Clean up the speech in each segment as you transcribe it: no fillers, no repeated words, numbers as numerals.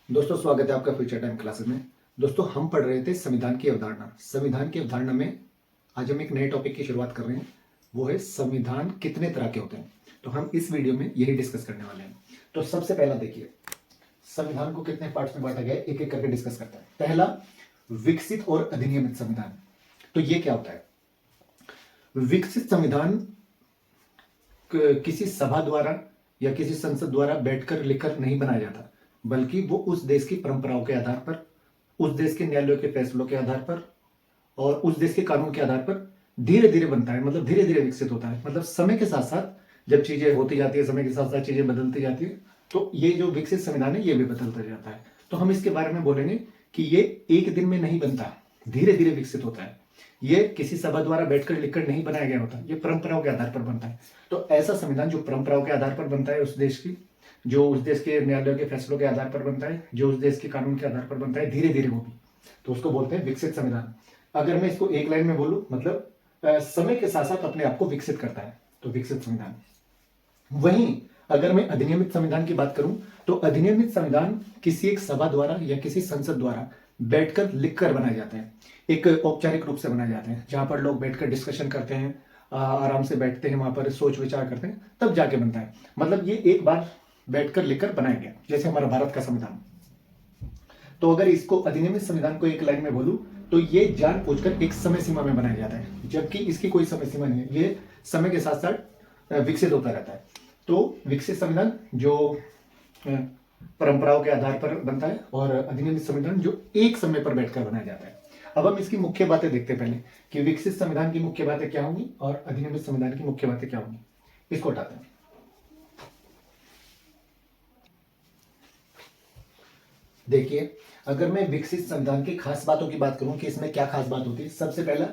दोस्तों स्वागत है आपका फ्यूचर टाइम क्लासेस में। दोस्तों हम पढ़ रहे थे संविधान की अवधारणा। संविधान की अवधारणा में आज हम एक नए टॉपिक की शुरुआत कर रहे हैं, वो है संविधान कितने तरह के होते हैं। तो हम इस वीडियो में यही डिस्कस करने वाले हैं। तो सबसे पहला देखिए, संविधान को कितने पार्ट्स में बांटा गया है, एक एक करके डिस्कस करते हैं। पहला, विकसित और अधिनियमित संविधान। तो ये क्या होता है? विकसित संविधान किसी सभा द्वारा या किसी संसद द्वारा बैठकर लिखकर नहीं बनाया जाता, बल्कि वो उस देश की परंपराओं के आधार पर, उस देश के न्यायालयों के फैसलों के आधार पर और उस देश के कानून के आधार पर धीरे धीरे बनता है। मतलब धीरे धीरे विकसित होता है। मतलब समय के साथ साथ जब चीजें होती जाती है, समय के साथ साथ चीजें बदलती जाती है, तो ये जो विकसित संविधान है ये भी बदलता जाता है। तो हम इसके बारे में बोलेंगे कि ये एक दिन में नहीं बनता, धीरे धीरे विकसित होता है। ये किसी सभा द्वारा बैठकर लिखकर नहीं बनाया गया होता, ये परंपराओं के आधार पर बनता है। तो ऐसा संविधान जो परंपराओं के आधार पर बनता है, उस देश की, जो उस देश के न्यायालयों के फैसलों के आधार पर बनता है, जो उस देश के कानून के आधार पर बनता है, धीरे धीरे वो भी, तो उसको बोलते हैं विकसित संविधान। अगर मैं इसको एक लाइन में बोलूं, मतलब समय के साथ साथ अपने आप को विकसित करता है, तो विकसित संविधान। वहीं अगर मैं अधिनियमित संविधान की बात करूं, तो अधिनियमित संविधान किसी एक सभा द्वारा या किसी संसद द्वारा बैठकर लिखकर बनाए जाते हैं, एक औपचारिक रूप से बनाए जाते हैं, जहां पर लोग बैठकर डिस्कशन करते हैं, आराम से बैठते हैं, वहां पर सोच विचार करते हैं, तब जाके बनता है। मतलब ये एक बार बैठकर लिखकर बनाया गया, जैसे हमारा भारत का संविधान। तो अगर इसको अधिनियमित संविधान को एक लाइन में बोलूं, तो ये जानबूझकर एक समय सीमा में बनाया जाता है, जबकि इसकी कोई समय सीमा नहीं है, ये समय के साथ साथ विकसित होता रहता है। तो विकसित संविधान जो परंपराओं के आधार पर बनता है, और अधिनियमित संविधान जो एक समय पर बैठकर बनाया जाता है। अब हम इसकी मुख्य बातें देखते हैं पहले, कि विकसित संविधान की मुख्य बातें क्या होंगी और अधिनियमित संविधान की मुख्य बातें क्या होंगी। इसको हटाते हैं। देखिए, अगर मैं विकसित संविधान की खास बातों की बात करूं कि इसमें क्या खास बात होती है, सबसे पहला,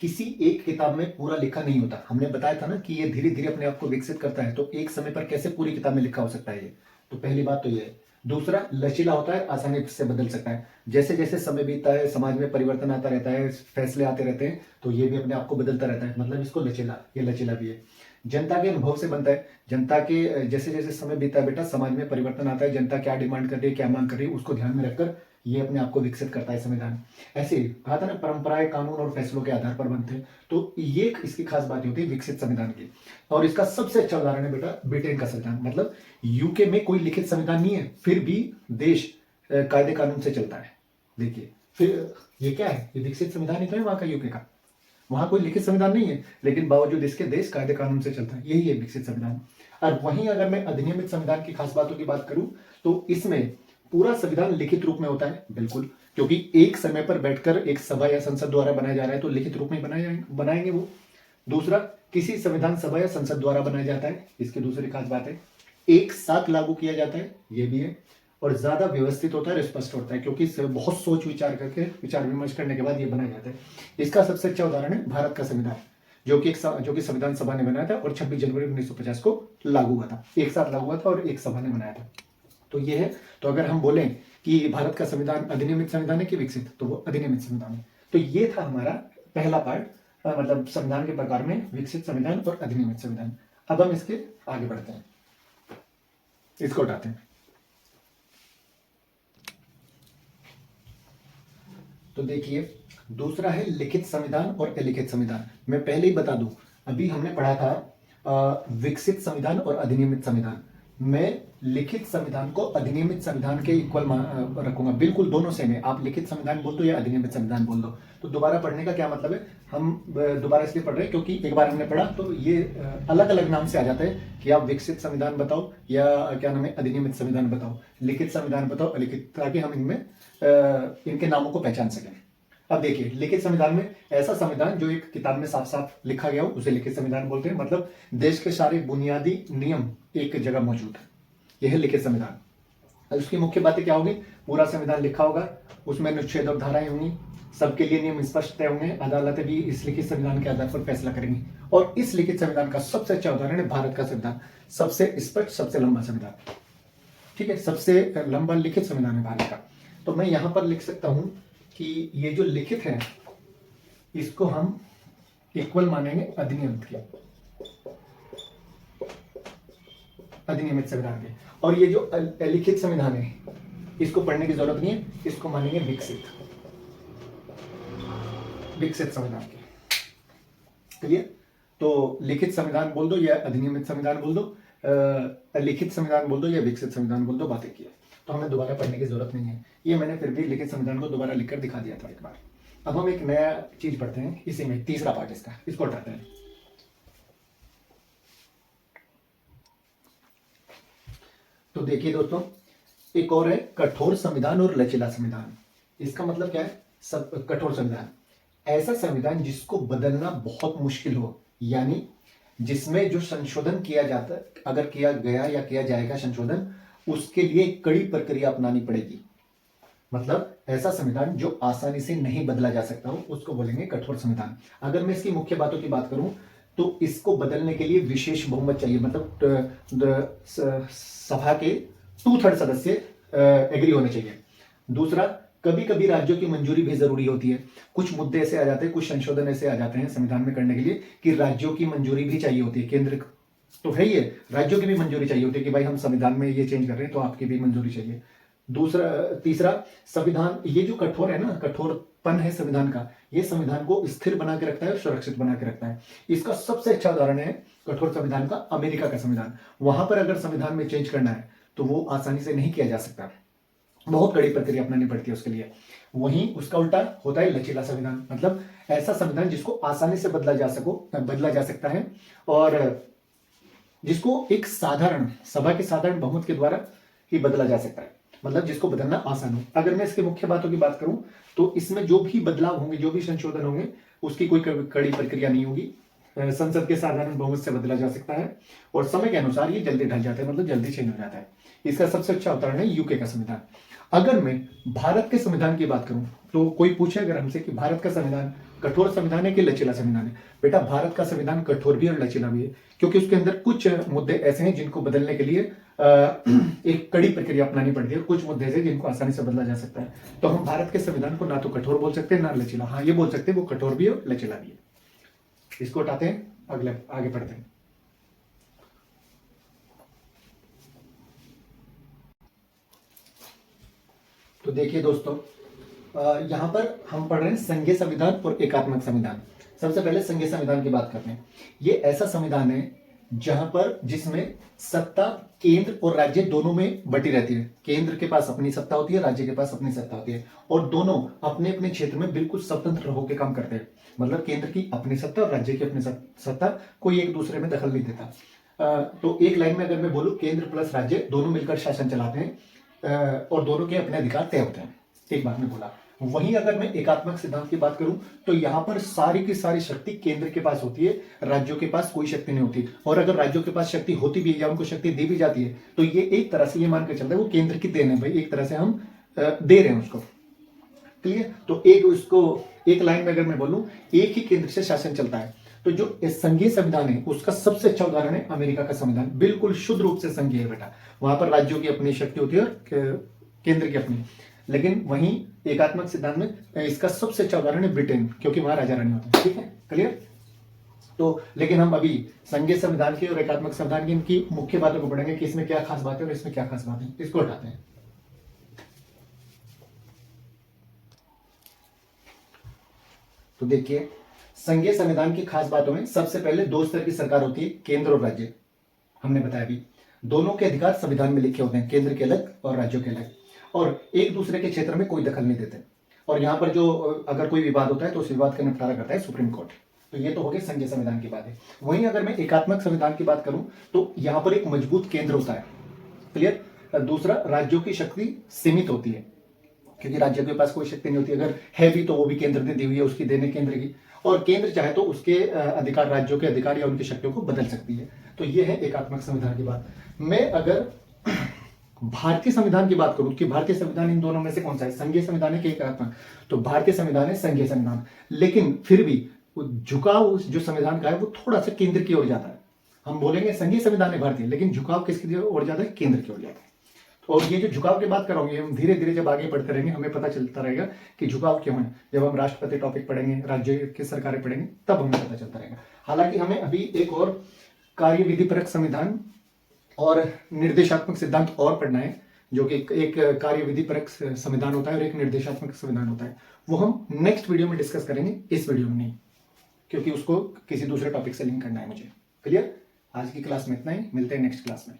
किसी एक किताब में पूरा लिखा नहीं होता। हमने बताया था ना कि ये धीरे धीरे अपने आप को विकसित करता है, तो एक समय पर कैसे पूरी किताब में लिखा हो सकता है ये। तो पहली बात तो ये है। दूसरा, लचीला होता है, आसानी से बदल सकता है। जैसे जैसे समय बीतता है, समाज में परिवर्तन आता रहता है, फैसले आते रहते हैं, तो ये भी अपने आप को बदलता रहता है। मतलब इसको लचीला, ये लचीला भी है। जनता के अनुभव से बनता है। जनता के जैसे जैसे समय बीतता है बेटा, समाज में परिवर्तन आता है, जनता क्या डिमांड कर रही है, क्या मांग कर रही है, उसको ध्यान में रखकर ये अपने आप को विकसित करता है संविधान। ऐसे ही कहा था ना, परंपराएं, कानून और फैसलों के आधार पर बनते हैं। तो ये इसकी खास बात होती है विकसित संविधान की। और इसका सबसे अच्छा उदाहरण है बेटा ब्रिटेन का संविधान। मतलब यूके में कोई लिखित संविधान नहीं है, फिर भी देश कायदे कानून से चलता है। देखिए, फिर ये क्या है, ये विकसित संविधान ही तो है वहां का, यूके का। वहां कोई लिखित संविधान नहीं है, लेकिन बावजूद इसके देश कायदे कानून से चलता है। यही है विकसित संविधान। और वहीं अगर मैं अधिनियमित संविधान की खास बातों की बात करूं, तो इसमें पूरा संविधान लिखित रूप में होता है, बिल्कुल, क्योंकि एक समय पर बैठकर एक सभा या संसद द्वारा बनाया जा रहा है, तो लिखित रूप में बनाएंगे वो। दूसरा, किसी संविधान सभा या संसद द्वारा बनाया जाता है, इसकी दूसरी खास बात है। एक साथ लागू किया जाता है, ये भी है। और ज्यादा व्यवस्थित होता है, स्पष्ट होता है, क्योंकि बहुत सोच विचार करके, विचार विमर्श करने के बाद ये बनाया जाता है। इसका सबसे अच्छा उदाहरण है भारत का संविधान, जो कि संविधान सभा ने बनाया था और 26 जनवरी 1950 को लागू हुआ था। एक साथ लागू हुआ था और एक सभा ने बनाया था। तो ये है। तो अगर हम बोलें कि भारत का संविधान अधिनियमित संविधान है कि विकसित, तो वो अधिनियमित संविधान है। तो ये था हमारा पहला पार्ट, मतलब संविधान के प्रकार में विकसित संविधान और अधिनियमित संविधान। अब हम इसके आगे बढ़ते हैं, इसको उठाते हैं। तो देखिए, दूसरा है लिखित संविधान और अलिखित संविधान। मैं पहले ही बता दूं, अभी हमने पढ़ा था विकसित संविधान और अधिनियमित संविधान। मैं लिखित संविधान को अधिनियमित संविधान के इक्वल रखूंगा, बिल्कुल दोनों सेम है। आप लिखित संविधान बोल दो या अधिनियमित संविधान बोल दो। तो दोबारा पढ़ने का क्या मतलब है, हम दोबारा इसलिए पढ़ रहे हैं क्योंकि एक बार हमने पढ़ा तो ये अलग अलग नाम से आ जाता है कि आप विकसित संविधान बताओ या क्या नाम है, अधिनियमित संविधान बताओ, लिखित संविधान बताओ, अलिखित, ताकि हम इनमें इनके नामों को पहचान सकें। अब देखिए, लिखित संविधान में ऐसा संविधान जो एक किताब में साफ साफ लिखा गया हो, उसे लिखित संविधान बोलते हैं। मतलब देश के सारे बुनियादी नियम एक जगह मौजूद है, यह है लिखित संविधान। उसकी मुख्य बातें क्या होगी, पूरा संविधान लिखा होगा, उसमें अनुच्छेद और धाराएं होंगी, सबके लिए नियम स्पष्ट तय होंगे, अदालतें भी इस लिखित संविधान के आधार पर फैसला करेंगी। और इस लिखित संविधान का सबसे अच्छा उदाहरण है भारत का संविधान, सबसे स्पष्ट, सबसे लंबा संविधान। ठीक है, सबसे लंबा लिखित संविधान है भारत का। तो मैं यहां पर लिख सकता हूं कि ये जो लिखित है, इसको हम इक्वल मानेंगे अधिनियमित के, अधिनियमित संविधान के। और ये जो अलिखित संविधान है, इसको पढ़ने की जरूरत नहीं है, इसको मानेंगे विकसित संविधान के। क्लियर? तो लिखित संविधान बोल दो या अधिनियमित संविधान बोल दो, लिखित संविधान बोल दो या विकसित संविधान बोल दो, बातें की है, तो हमें दोबारा पढ़ने की जरूरत नहीं है। ये मैंने फिर भी लिखित संविधान को दोबारा लिखकर दिखा दिया था एक बार। अब हम एक नया चीज पढ़ते हैं, इसी में तीसरा पार्ट इसका, इसको उठाते हैं। तो देखिए दोस्तों, एक और है कठोर संविधान और लचीला संविधान। इसका मतलब क्या है? सब कठोर संविधान ऐसा संविधान जिसको बदलना बहुत मुश्किल हो, यानी जिसमें जो संशोधन किया जाता, अगर किया गया या किया जाएगा संशोधन, उसके लिए कड़ी प्रक्रिया अपनानी पड़ेगी। मतलब ऐसा संविधान जो आसानी से नहीं बदला जा सकता हो, उसको बोलेंगे कठोर संविधान। अगर मैं इसकी मुख्य बातों की बात करूं तो इसको बदलने के लिए विशेष बहुमत चाहिए, मतलब सभा के 2/3 सदस्य एग्री होने चाहिए। दूसरा, कभी कभी राज्यों की मंजूरी भी जरूरी होती है। कुछ मुद्दे ऐसे आ जाते हैं, कुछ संशोधन ऐसे आ जाते हैं संविधान में करने के लिए कि राज्यों की मंजूरी भी चाहिए होती है। केंद्र तो है ही है, राज्यों की भी मंजूरी चाहिए होती है कि भाई हम संविधान में ये चेंज कर रहे हैं तो आपकी भी मंजूरी चाहिए। तीसरा, संविधान ये जो कठोर है ना, कठोरपन है संविधान का, ये संविधान को स्थिर बना के रखता है और सुरक्षित बना के रखता है। इसका सबसे अच्छा उदाहरण है कठोर संविधान का अमेरिका का संविधान। वहां पर अगर संविधान में चेंज करना है तो वो आसानी से नहीं किया जा सकता, बहुत कड़ी प्रक्रिया अपनानी पड़ती है उसके लिए। वहीं उसका उल्टा होता है लचीला संविधान, मतलब ऐसा संविधान जिसको आसानी से बदला जा सकता है और जिसको एक साधारण सभा के साधारण बहुमत के द्वारा ही बदला जा सकता है, मतलब जिसको बदलना आसान हो। अगर मैं इसके मुख्य बातों की बात करूं तो इसमें जो भी बदलाव होंगे, जो भी संशोधन होंगे, उसकी कोई कड़ी प्रक्रिया नहीं होगी। संसद के साधारण बहुमत से बदला जा सकता है और समय के अनुसार ये जल्दी ढल जाता है, मतलब जल्दी चेंज हो जाता है। इसका सबसे अच्छा उदाहरण है यूके का संविधान। अगर मैं भारत के संविधान की बात करूं तो कोई पूछे अगर हमसे कि भारत का संविधान कठोर संविधान है कि लचीला संविधान है, बेटा भारत का संविधान कठोर भी और लचीला भी है, क्योंकि उसके अंदर कुछ मुद्दे ऐसे हैं जिनको बदलने के लिए एक कड़ी प्रक्रिया अपनानी पड़ती है, कुछ मुद्दे ऐसे जिनको आसानी से बदला जा सकता है। तो हम भारत के संविधान को ना तो कठोर बोल सकते हैं ना लचीला, हाँ ये बोल सकते हैं वो कठोर भी और लचीला भी है। इसको उठाते हैं, अगले आगे पढ़ते हैं। तो देखिए दोस्तों, यहां पर हम पढ़ रहे हैं संघीय संविधान और एकात्मक संविधान। सबसे पहले संघीय संविधान की बात करते हैं। ये ऐसा संविधान है जहां पर जिसमें सत्ता केंद्र और राज्य दोनों में बटी रहती है। केंद्र के पास अपनी सत्ता होती है, राज्य के पास अपनी सत्ता होती है और दोनों अपने अपने क्षेत्र में बिल्कुल स्वतंत्र होकर काम करते हैं। मतलब केंद्र की अपनी सत्ता और राज्य की अपनी सत्ता, कोई एक दूसरे में दखल नहीं देता। तो एक लाइन में अगर मैं बोलूं, केंद्र प्लस राज्य दोनों मिलकर शासन चलाते हैं और दोनों के अपने अधिकार तय होते हैं, एक बात में बोला। वहीं अगर मैं एकात्मक सिद्धांत की बात करूं तो यहां पर सारी की सारी शक्ति केंद्र के पास होती है, राज्यों के पास कोई शक्ति नहीं होती। और अगर राज्यों के पास शक्ति होती भी है या उनको शक्ति दी भी जाती है तो ये एक तरह से ये मान के चलता है वो केंद्र की देन है, भाई एक तरह से हम दे रहे हैं उसको। क्लियर? तो एक उसको एक लाइन में अगर मैं बोलूं, एक ही केंद्र से शासन चलता है। तो जो संघीय संविधान है उसका सबसे अच्छा उदाहरण है अमेरिका का संविधान। बिल्कुल शुद्ध रूप से संघीय है बेटा, वहां पर राज्यों की अपनी शक्ति होती है और केंद्र की अपनी। लेकिन वहीं एकात्मक सिद्धांत में इसका सबसे अच्छा उदाहरण है ब्रिटेन, क्योंकि वहां राजा रानी होते हैं। ठीक है, क्लियर? तो लेकिन हम अभी संघीय संविधान की और एकात्मक संविधान की इनकी मुख्य बातों को पढ़ेंगे कि इसमें क्या खास बात है और इसमें क्या खास बात है। इसको हटाते हैं। तो देखिए, संघीय संविधान की खास बातों में सबसे पहले 2 स्तर की सरकार होती है, केंद्र और राज्य। हमने बताया भी, दोनों के अधिकार संविधान में लिखे होते हैं, केंद्र के अलग और राज्यों के अलग, और एक दूसरे के क्षेत्र में कोई दखल नहीं देते। और यहाँ पर जो अगर कोई विवाद होता है तो उस विवाद का निपटारा करता है सुप्रीम कोर्ट। तो ये तो हो गई संघीय संविधान की बात है। वहीं अगर मैं एकात्मक संविधान की बात करूं तो यहाँ पर एक मजबूत केंद्र होता है। क्लियर? दूसरा, राज्यों की शक्ति सीमित होती है, क्योंकि राज्यों के पास कोई शक्ति नहीं होती, अगर है भी तो वो भी केंद्र ने दी हुई है, उसकी देने केंद्र की, और केंद्र चाहे तो उसके अधिकार राज्यों के अधिकार या उनकी शक्तियों को बदल सकती है। तो ये है एकात्मक संविधान की बात। मैं अगर भारतीय संविधान की बात करूं कि भारतीय संविधान इन दोनों में से कौन सा है, संघीय संविधान है कि एकात्मक, तो भारतीय संविधान है संघीय संविधान। लेकिन फिर भी झुकाव जो संविधान का है वो थोड़ा सा केंद्र की ओर जाता है। हम बोलेंगे संघीय संविधान है भारतीय, लेकिन झुकाव किसकी ओर जाता है? केंद्र की ओर जाता है। और ये जो झुकाव की बात कर रहा हूँ, ये हम धीरे धीरे जब आगे बढ़ते रहेंगे हमें पता चलता रहेगा कि झुकाव क्यों है। जब हम राष्ट्रपति टॉपिक पढ़ेंगे, राज्य की सरकारें पढ़ेंगे, तब हमें पता चलता रहेगा। हालांकि हमें अभी एक और कार्यविधिपरक संविधान और निर्देशात्मक सिद्धांत और पढ़ना है, जो कि एक कार्यविधि परक संविधान होता है और एक निर्देशात्मक संविधान होता है, वो हम नेक्स्ट वीडियो में डिस्कस करेंगे, इस वीडियो में नहीं, क्योंकि उसको किसी दूसरे टॉपिक से लिंक करना है मुझे। क्लियर? आज की क्लास में इतना ही, मिलते हैं नेक्स्ट क्लास में।